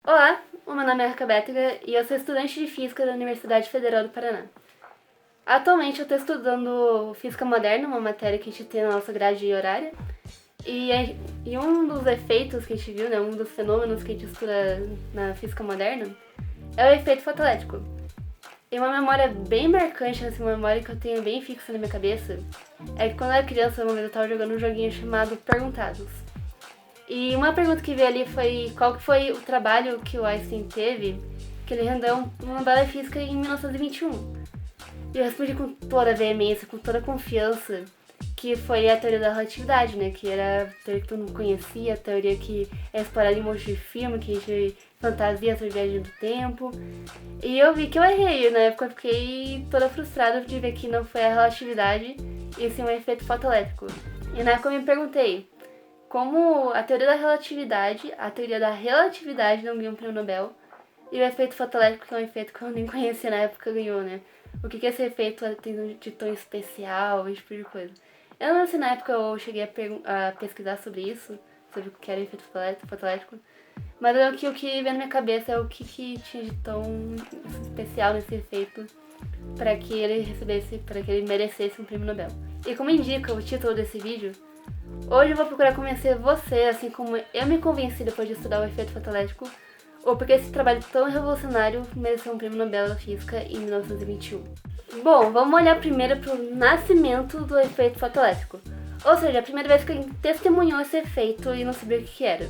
Olá, o meu nome é Erika Bétega e eu sou estudante de Física da Universidade Federal do Paraná. Atualmente eu estou estudando Física Moderna, uma matéria que a gente tem na nossa grade horária, e um dos efeitos que a gente viu, um dos fenômenos que a gente estuda na Física Moderna, é o efeito fotoelétrico. E uma memória bem marcante, uma memória que eu tenho bem fixa na minha cabeça, é que quando eu era criança, uma vez eu estava jogando um joguinho chamado Perguntados. E uma pergunta que veio ali foi qual que foi o trabalho que o Einstein teve, que ele rendeu uma Nobel de Física em 1921. E eu respondi com toda a veemência, com toda a confiança, que foi a teoria da relatividade, que era a teoria que todo mundo conhecia, a teoria que é explorada em um monte de filme, que a gente fantasia sobre viagem do tempo. E eu vi que eu errei, na época eu fiquei toda frustrada de ver que não foi a relatividade, e sim um efeito fotoelétrico. E na época eu me perguntei, como a teoria da relatividade não ganhou um prêmio Nobel, e o efeito fotoelétrico, que é um efeito que eu nem conhecia na época, ganhou, O que esse efeito tem de tão especial, esse tipo de coisa. Eu não sei se na época eu cheguei a pesquisar sobre isso, sobre o que era o efeito fotoelétrico, mas o que vem na minha cabeça é o que tinha de tão especial nesse efeito para que ele merecesse um prêmio Nobel. E como indica o título desse vídeo, hoje eu vou procurar convencer você, assim como eu me convenci depois de estudar o efeito fotoelétrico, ou porque esse trabalho tão revolucionário mereceu um prêmio Nobel da Física em 1921. Bom, vamos olhar primeiro para o nascimento do efeito fotoelétrico, ou seja, a primeira vez que alguém testemunhou esse efeito e não sabia o que era.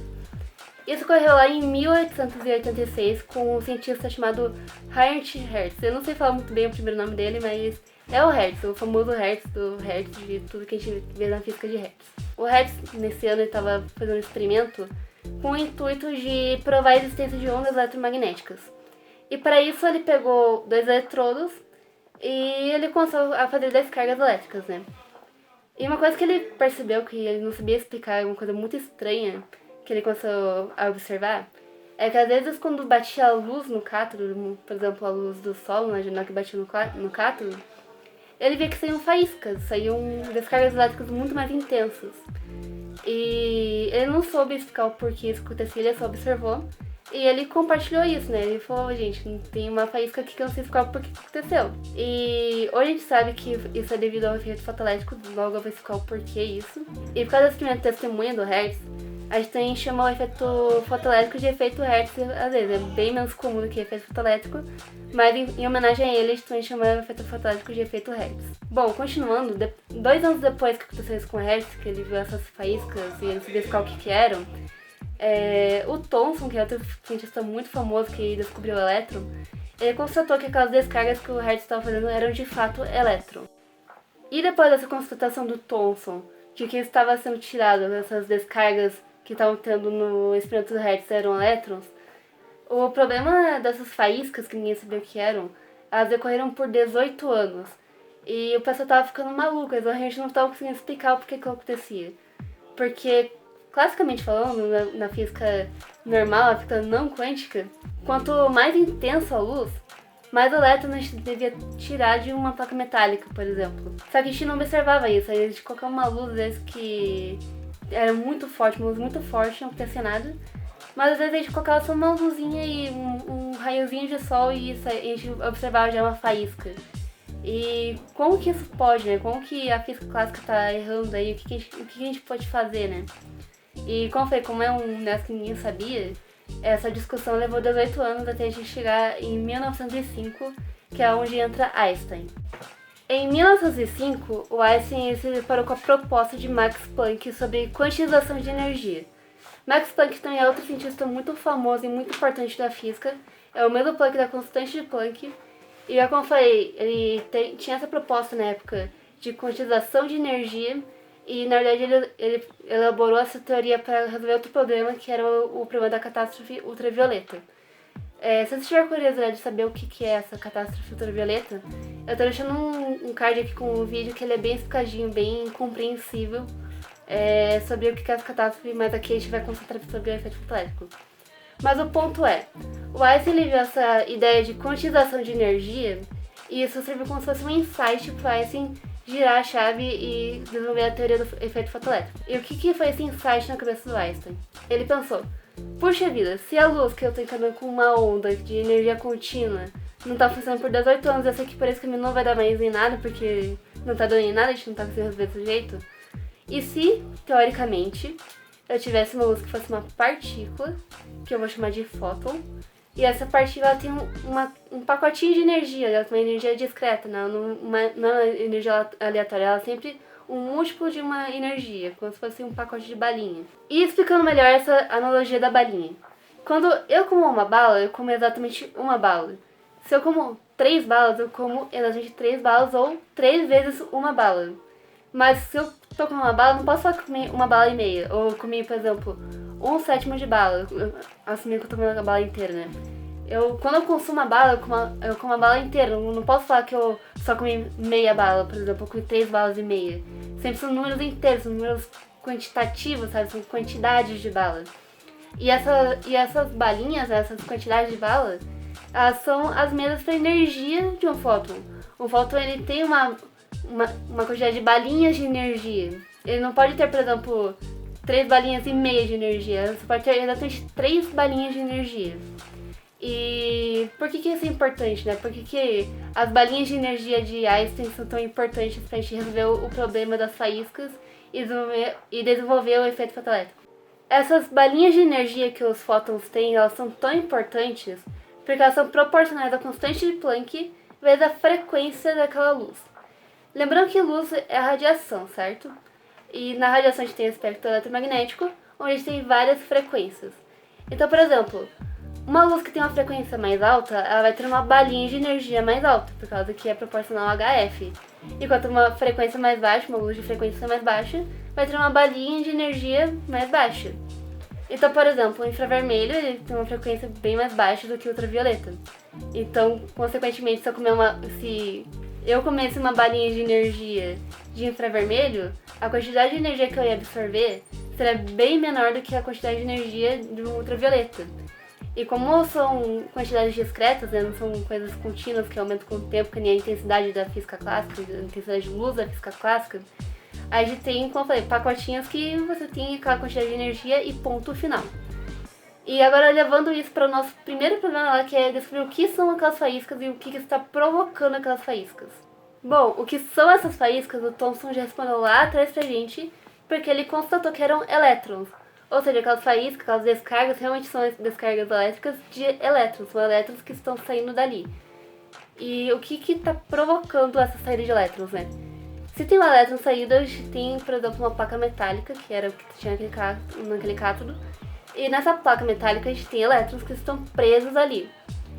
Isso ocorreu lá em 1886 com um cientista chamado Heinrich Hertz. Eu não sei falar muito bem o primeiro nome dele, mas é o Hertz, o famoso Hertz do Hertz, de tudo que a gente vê na física de Hertz. O Hertz, nesse ano, estava fazendo um experimento com o intuito de provar a existência de ondas eletromagnéticas. E para isso ele pegou 2 eletrodos e ele começou a fazer descargas elétricas, E uma coisa que ele percebeu que ele não sabia explicar, uma coisa muito estranha que ele começou a observar, é que às vezes quando batia a luz no cátodo, por exemplo a luz do sol na janela que batia no cátodo, ele via que saíam faíscas, saíam descargas elétricas muito mais intensas. E ele não soube explicar o porquê isso acontecia, ele só observou. E ele compartilhou isso, Ele falou, gente, tem uma faísca aqui que eu não sei explicar o porquê que aconteceu. E hoje a gente sabe que isso é devido ao efeito fotoelétrico, logo eu vou explicar o porquê isso. E por causa desse primeiro testemunho do Hertz, a gente também chama o efeito fotoelétrico de efeito Hertz, às vezes, é bem menos comum do que efeito fotoelétrico, mas em homenagem a ele, a gente também chama o efeito fotoelétrico de efeito Hertz. Bom, continuando, 2 anos depois que aconteceu isso com o Hertz, que ele viu essas faíscas e ele sabia explicar o que eram, o Thomson, que é outro cientista muito famoso que descobriu o elétron, ele constatou que aquelas descargas que o Hertz estava fazendo eram de fato elétrons. E depois dessa constatação do Thomson, de que estava sendo tirado essas descargas que estavam tendo no experimento do Hertz eram elétrons, o problema dessas faíscas, que ninguém sabia o que eram, elas decorreram por 18 anos. E o pessoal estava ficando maluco, a gente não estava conseguindo explicar o porquê que acontecia. Porque, classicamente falando, na física normal, a física não quântica, quanto mais intensa a luz, mais elétrons a gente devia tirar de uma placa metálica, por exemplo. Só que a gente não observava isso, a gente colocava uma luz, às vezes, que era muito forte, uma luz muito forte, não acontecia nada. Mas às vezes a gente colocava só uma luzinha e um raiozinho de sol e isso, a gente observava já uma faísca. E como que isso pode, Como que a física clássica tá errando aí? O que a gente pode fazer, E como é um negócio que ninguém sabia, essa discussão levou 18 anos até a gente chegar em 1905, que é onde entra Einstein. Em 1905, o Einstein se deparou com a proposta de Max Planck sobre quantização de energia. Max Planck também é outro cientista muito famoso e muito importante da física, é o mesmo Planck da constante de Planck, e como eu falei, ele tinha essa proposta na época de quantização de energia, e na verdade ele elaborou essa teoria para resolver outro problema, que era o problema da catástrofe ultravioleta. Se você tiver curiosidade de saber o que é essa catástrofe ultravioleta, eu tô deixando um card aqui com um vídeo que ele é bem explicadinho, bem compreensível sobre o que é essa catástrofe, mas aqui a gente vai concentrar sobre o efeito fotoelétrico. Mas o ponto o Einstein viu essa ideia de quantização de energia e isso serviu como se fosse um insight para o Einstein girar a chave e desenvolver a teoria do efeito fotoelétrico. E o que foi esse insight na cabeça do Einstein? Ele pensou, puxa vida, se a luz que eu tô encarando com uma onda de energia contínua não tá funcionando por 18 anos, eu sei que por esse caminho não vai dar mais em nada, porque não tá dando em nada, a gente não tá conseguindo resolver desse jeito. E se, teoricamente, eu tivesse uma luz que fosse uma partícula, que eu vou chamar de fóton, e essa partícula tem um pacotinho de energia, ela tem uma energia discreta, não é energia aleatória, ela é sempre um múltiplo de uma energia, como se fosse um pacote de balinha. E explicando melhor essa analogia da balinha. Quando eu como uma bala, eu como exatamente uma bala. Se eu como 3 balas, eu como exatamente 3 balas ou 3 vezes uma bala. Mas se eu tô comendo uma bala, eu não posso só comer uma bala e meia. Ou comer, por exemplo, 1/7 de bala. Assumir que eu tô comendo a bala inteira, né? Quando eu consumo uma bala, eu como a bala inteira. Eu não posso falar que eu só comi meia bala, por exemplo. Eu comi 3 balas e meia. Sempre são números inteiros, são números quantitativos, sabe? São quantidades de bala. E essas balinhas, essas quantidades de bala, elas são as mesmas para a energia de um fóton. O fóton, ele tem uma quantidade de balinhas de energia. Ele não pode ter, por exemplo, 3 balinhas e meia de energia. Você pode ter exatamente 3 balinhas de energia. E por que isso é importante, né? Por que as balinhas de energia de Einstein são tão importantes para a gente resolver o problema das faíscas e desenvolver o efeito fotoelétrico? Essas balinhas de energia que os fótons têm, elas são tão importantes porque elas são proporcionais à constante de Planck vezes a frequência daquela luz. Lembrando que luz é a radiação, certo? E na radiação a gente tem o espectro eletromagnético, onde a gente tem várias frequências. Então, por exemplo, uma luz que tem uma frequência mais alta, ela vai ter uma balinha de energia mais alta, por causa que é proporcional ao HF. Enquanto uma frequência mais baixa, uma luz de frequência mais baixa, vai ter uma balinha de energia mais baixa. Então, por exemplo, o infravermelho ele tem uma frequência bem mais baixa do que o ultravioleta. Então, consequentemente, se eu comesse uma balinha de energia de infravermelho, a quantidade de energia que eu ia absorver seria bem menor do que a quantidade de energia do ultravioleta. E como são quantidades discretas, né, não são coisas contínuas que aumentam com o tempo, que nem a intensidade da física clássica, a intensidade de luz da física clássica, a gente tem, como eu falei, pacotinhos que você tem aquela quantidade de energia e ponto final. E agora levando isso para o nosso primeiro problema lá, que é descobrir o que são aquelas faíscas e o que está provocando aquelas faíscas. Bom, o que são essas faíscas, o Thomson já respondeu lá atrás pra gente, porque ele constatou que eram elétrons. Ou seja, aquelas faíscas, aquelas descargas, realmente são descargas elétricas de elétrons, são elétrons que estão saindo dali. E o que está provocando essa saída de elétrons, né? Se tem um elétron saído, a gente tem, por exemplo, uma placa metálica, que era o que tinha naquele cátodo, e nessa placa metálica a gente tem elétrons que estão presos ali.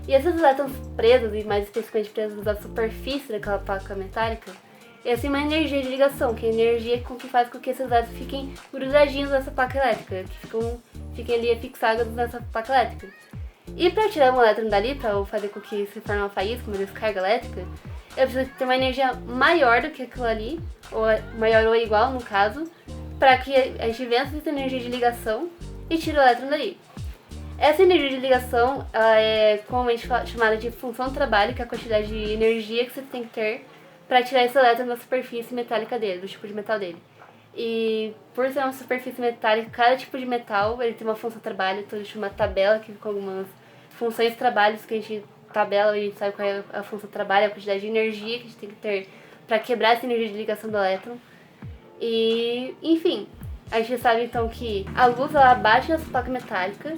E esses elétrons presos, e mais especificamente presos na superfície daquela placa metálica, eles têm uma energia de ligação, que é a energia que faz com que esses elétrons fiquem grudadinhos nessa placa elétrica, que fiquem ali fixados nessa placa elétrica. E para tirar um elétron dali, para fazer com que se forme uma faísca, uma descarga elétrica, eu preciso ter uma energia maior do que aquilo ali, ou maior ou igual no caso, para que a gente vença essa energia de ligação e tire o elétron dali. Essa energia de ligação ela é comumente chamada de função de trabalho, que é a quantidade de energia que você tem que ter para tirar esse elétron da superfície metálica dele, do tipo de metal dele. E por ser uma superfície metálica, cada tipo de metal ele tem uma função de trabalho, então a gente chama tabela, que com algumas funções de trabalhos que a gente tabela e a gente sabe qual é a função de trabalho, a quantidade de energia que a gente tem que ter para quebrar essa energia de ligação do elétron. E, enfim, a gente sabe então que a luz ela bate nessa placa metálica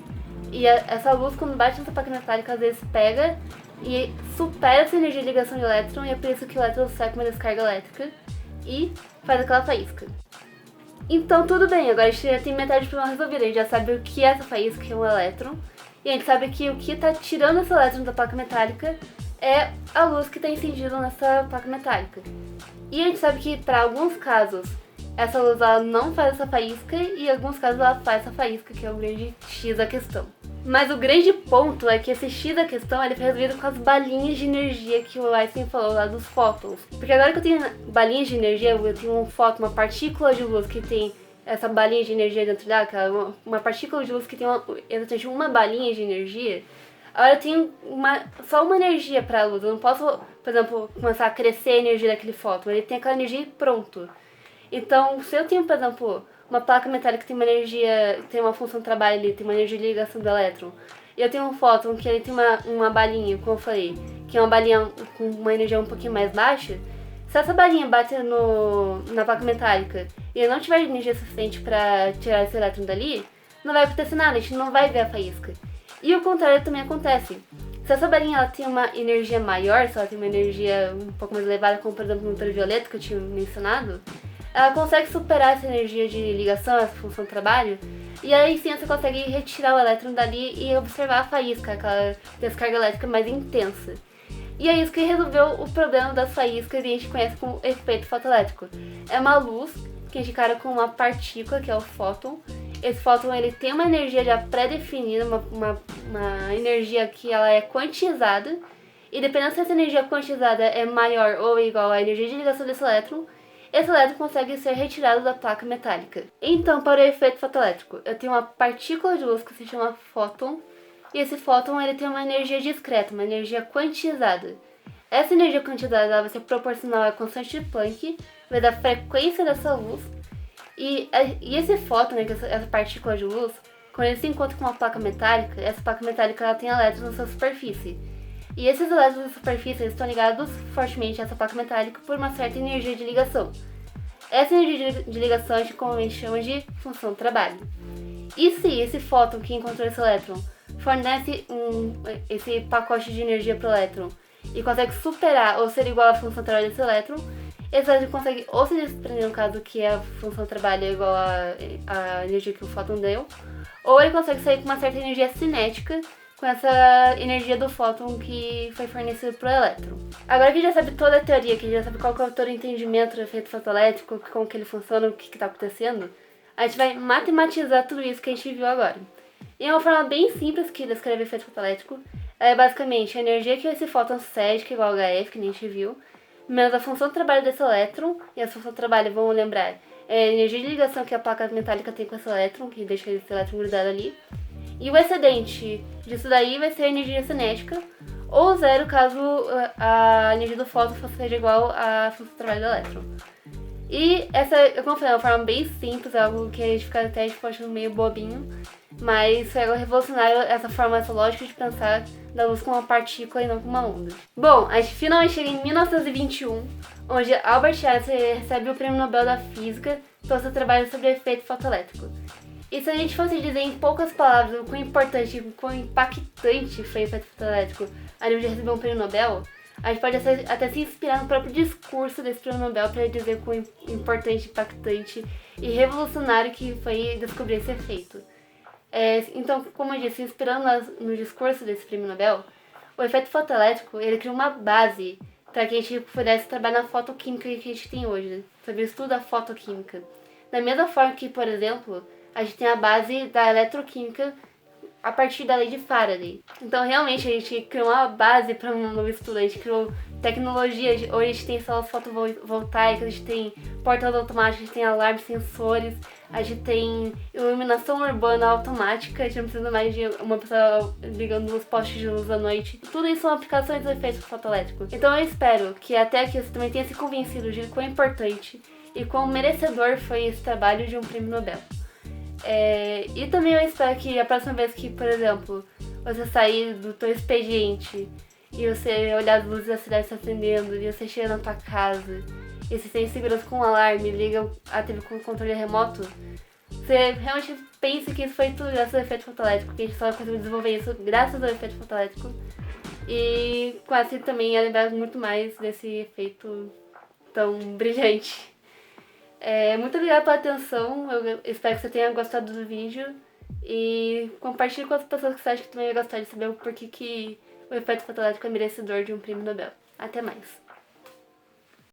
e essa luz quando bate nessa placa metálica às vezes pega e supera essa energia de ligação de elétron e é por isso que o elétron sai com uma descarga elétrica e faz aquela faísca. Então tudo bem, agora a gente já tem metade do problema resolvido, a gente já sabe o que é essa faísca, que é um elétron, e a gente sabe que o que está tirando esse elétron da placa metálica é a luz que está incidida nessa placa metálica. E a gente sabe que para alguns casos essa luz ela não faz essa faísca e em alguns casos ela faz essa faísca, que é o grande X da questão. Mas o grande ponto é que esse X da questão ele foi resolvido com as balinhas de energia que o Einstein falou lá dos fótons. Porque agora que eu tenho balinhas de energia, eu tenho um fóton, uma partícula de luz que tem essa balinha de energia dentro dela, uma partícula de luz que tem exatamente uma balinha de energia, agora eu tenho só uma energia para a luz. Eu não posso, por exemplo, começar a crescer a energia daquele fóton, ele tem aquela energia e pronto. Então, se eu tenho, por exemplo, uma placa metálica tem uma energia, tem uma função de trabalho ali, tem uma energia de ligação do elétron. E eu tenho um fóton que ele tem uma balinha, como eu falei, que é uma balinha com uma energia um pouquinho mais baixa. Se essa balinha bater na placa metálica e eu não tiver energia suficiente para tirar esse elétron dali, não vai acontecer nada, a gente não vai ver a faísca. E o contrário também acontece. Se essa balinha ela tem uma energia maior, se ela tem uma energia um pouco mais elevada, como por exemplo no ultravioleta que eu tinha mencionado, ela consegue superar essa energia de ligação, essa função de trabalho, e aí sim você consegue retirar o elétron dali e observar a faísca, aquela descarga elétrica mais intensa. E é isso que resolveu o problema das faíscas e a gente conhece como efeito fotoelétrico. É uma luz que a gente encara com uma partícula, que é o fóton. Esse fóton ele tem uma energia já pré-definida, uma energia que ela é quantizada. E dependendo se essa energia quantizada é maior ou igual à energia de ligação desse elétron, esse elétron consegue ser retirado da placa metálica. Então, para o efeito fotoelétrico, eu tenho uma partícula de luz que se chama fóton. E esse fóton ele tem uma energia discreta, uma energia quantizada. Essa energia quantizada ela vai ser proporcional à constante de Planck, vezes a frequência dessa luz. E esse fóton, né, essa partícula de luz, quando ele se encontra com uma placa metálica, essa placa metálica ela tem elétrons na sua superfície. E esses elétrons na superfície eles estão ligados fortemente a essa placa metálica por uma certa energia de ligação. Essa energia de ligação a gente comumente chama de função de trabalho. E se esse fóton que encontrou esse elétron fornece esse pacote de energia para o elétron e consegue superar ou ser igual à função de trabalho desse elétron, esse elétron consegue ou se desprender, no caso que a função de trabalho é igual à energia que o fóton deu, ou ele consegue sair com uma certa energia cinética com essa energia do fóton que foi fornecido para o elétron. Agora que a gente já sabe toda a teoria, que a gente já sabe qual que é todo o entendimento do efeito fotoelétrico, como que ele funciona, o que está acontecendo, a gente vai matematizar tudo isso que a gente viu agora. E é uma forma bem simples que descreve o efeito fotoelétrico. É basicamente a energia que esse fóton cede, que é igual a HF, que a gente viu, menos a função de trabalho desse elétron, e a função de trabalho, vamos lembrar, é a energia de ligação que a placa metálica tem com esse elétron, que deixa esse elétron grudado ali. E o excedente disso daí vai ser a energia cinética, ou zero caso a energia do fóton seja igual à função de trabalho do elétron. E essa, como eu falei, é uma forma bem simples, é algo que a gente fica até achando meio bobinho, mas foi algo revolucionário essa forma, essa lógica de pensar da luz como uma partícula e não como uma onda. Bom, a gente finalmente chega em 1921, onde Albert Einstein recebe o Prêmio Nobel da Física pelo seu trabalho sobre efeito fotoelétrico. E se a gente fosse dizer em poucas palavras o quão importante e o quão impactante foi o efeito fotoelétrico a nível de receber um prêmio Nobel, a gente pode até se inspirar no próprio discurso desse prêmio Nobel para dizer o quão importante, impactante e revolucionário que foi descobrir esse efeito. Então, como eu disse, inspirando no discurso desse prêmio Nobel, o efeito fotoelétrico ele cria uma base para que a gente pudesse trabalhar na fotoquímica que a gente tem hoje, né? Sobre o estudo da fotoquímica. Da mesma forma que, por exemplo, a gente tem a base da eletroquímica a partir da lei de Faraday. Então, realmente, a gente criou uma base para um novo estudo, a gente criou tecnologia, hoje a gente tem células fotovoltaicas, a gente tem portas automáticas, a gente tem alarmes, sensores, a gente tem iluminação urbana automática, a gente não precisa mais de uma pessoa ligando os postes de luz à noite. Tudo isso são aplicações do efeito fotoelétrico. Então eu espero que até aqui você também tenha se convencido de quão importante e quão merecedor foi esse trabalho de um prêmio Nobel. E também eu espero que a próxima vez que, por exemplo, você sair do teu expediente e você olhar as luzes da cidade se acendendo e você chega na tua casa e você tem segurança com um alarme, liga a TV com o controle remoto, você realmente pense que isso foi tudo graças ao efeito fotoelétrico, que a gente só conseguiu desenvolver isso graças ao efeito fotoelétrico. E com assim também ia lembrar muito mais desse efeito tão brilhante. Muito obrigada pela atenção, eu espero que você tenha gostado do vídeo e compartilhe com as pessoas que você acha que também vai gostar de saber o porquê que o efeito fotoelétrico é merecedor de um prêmio Nobel. Até mais!